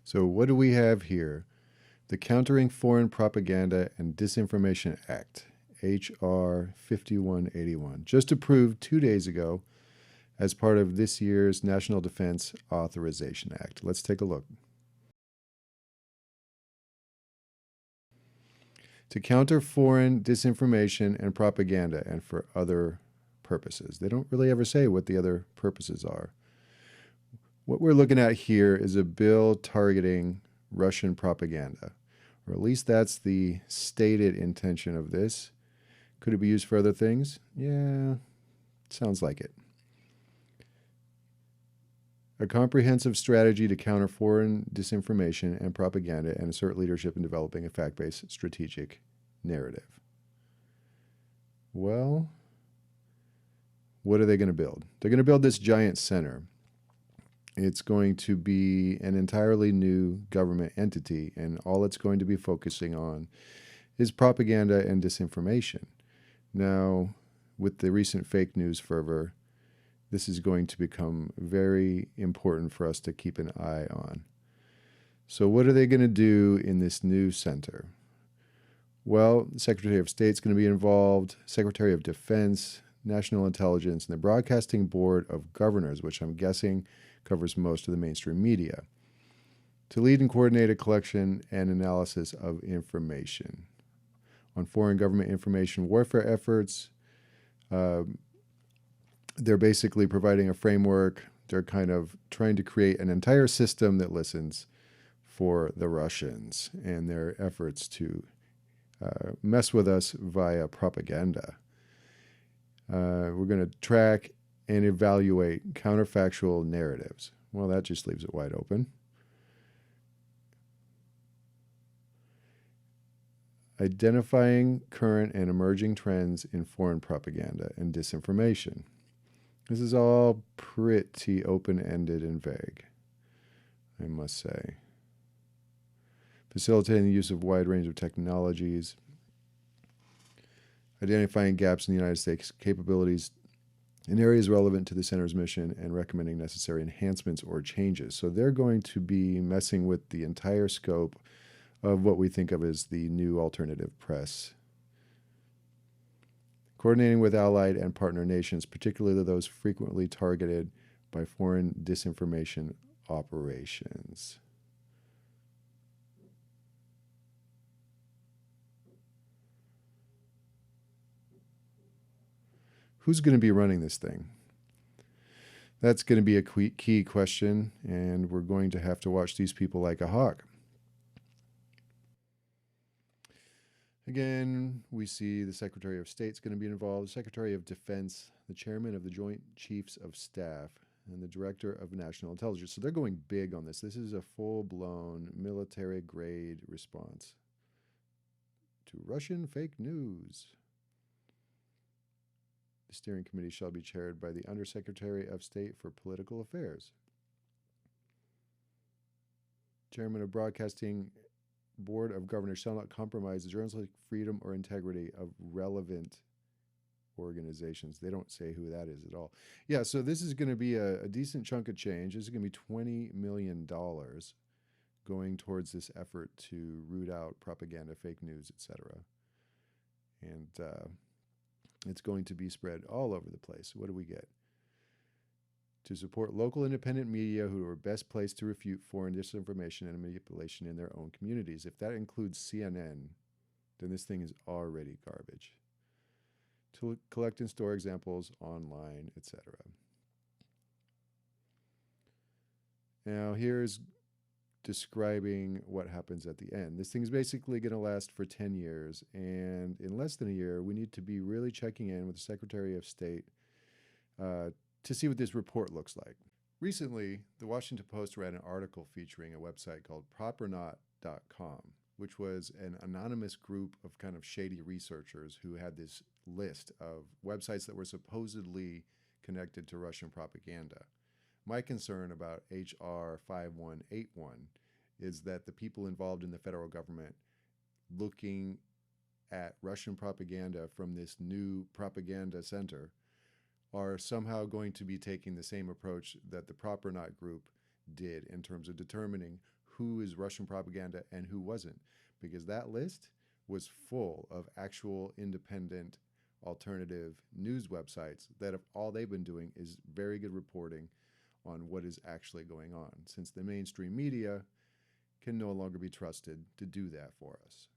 So what do we have here? The Countering Foreign Propaganda and Disinformation Act, H.R. 5181, just approved 2 days ago as part of this year's National Defense Authorization Act. Let's take a look. To counter foreign disinformation and propaganda and for other purposes. They don't really ever say what the other purposes are. What we're looking at here is a bill targeting Russian propaganda, or at least that's the stated intention of this. Could it be used for other things? Yeah, sounds like it. A comprehensive strategy to counter foreign disinformation and propaganda and assert leadership in developing a fact-based strategic narrative. Well, what are they going to build? They're going to build this giant center. It's going to be an entirely new government entity, and all it's going to be focusing on is propaganda and disinformation. Now, with the recent fake news fervor, this is going to become very important for us to keep an eye on. So what are they going to do in this new center? Well, the Secretary of State's going to be involved, Secretary of Defense, National Intelligence, and the Broadcasting Board of Governors, which I'm guessing covers most of the mainstream media, to lead and coordinate a collection and analysis of information on foreign government information warfare efforts. They're basically providing a framework. They're kind of trying to create an entire system that listens for the Russians and their efforts to mess with us via propaganda. We're going to track and evaluate counterfactual narratives. Well, that just leaves it wide open. Identifying current and emerging trends in foreign propaganda and disinformation. This is all pretty open-ended and vague, I must say. Facilitating the use of a wide range of technologies. Identifying gaps in the United States capabilities in areas relevant to the center's mission and recommending necessary enhancements or changes. So they're going to be messing with the entire scope of what we think of as the new alternative press. Coordinating with allied and partner nations, particularly those frequently targeted by foreign disinformation operations. Who's going to be running this thing? That's going to be a key question, and we're going to have to watch these people like a hawk. Again, we see the Secretary of State's going to be involved, the Secretary of Defense, the Chairman of the Joint Chiefs of Staff, and the Director of National Intelligence. So they're going big on this. This is a full-blown military-grade response to Russian fake news. The steering committee shall be chaired by the Undersecretary of State for Political Affairs. Chairman of Broadcasting Board of Governors shall not compromise the journalistic freedom or integrity of relevant organizations. They don't say who that is at all. Yeah, so this is going to be a decent chunk of change. This is going to be $20 million going towards this effort to root out propaganda, fake news, etc. And it's going to be spread all over the place. What do we get? To support local independent media who are best placed to refute foreign disinformation and manipulation in their own communities. If that includes CNN, then this thing is already garbage. To collect and store examples online, etc. Now here's describing what happens at the end. This thing's basically going to last for 10 years, and in less than a year, we need to be really checking in with the Secretary of State to see what this report looks like. Recently, the Washington Post ran an article featuring a website called propernaut.com, which was an anonymous group of kind of shady researchers who had this list of websites that were supposedly connected to Russian propaganda. My concern about H.R. 5181 is that the people involved in the federal government looking at Russian propaganda from this new propaganda center are somehow going to be taking the same approach that the Propernaut group did in terms of determining who is Russian propaganda and who wasn't, because that list was full of actual independent alternative news websites that have, all they've been doing is very good reporting on what is actually going on, since the mainstream media can no longer be trusted to do that for us.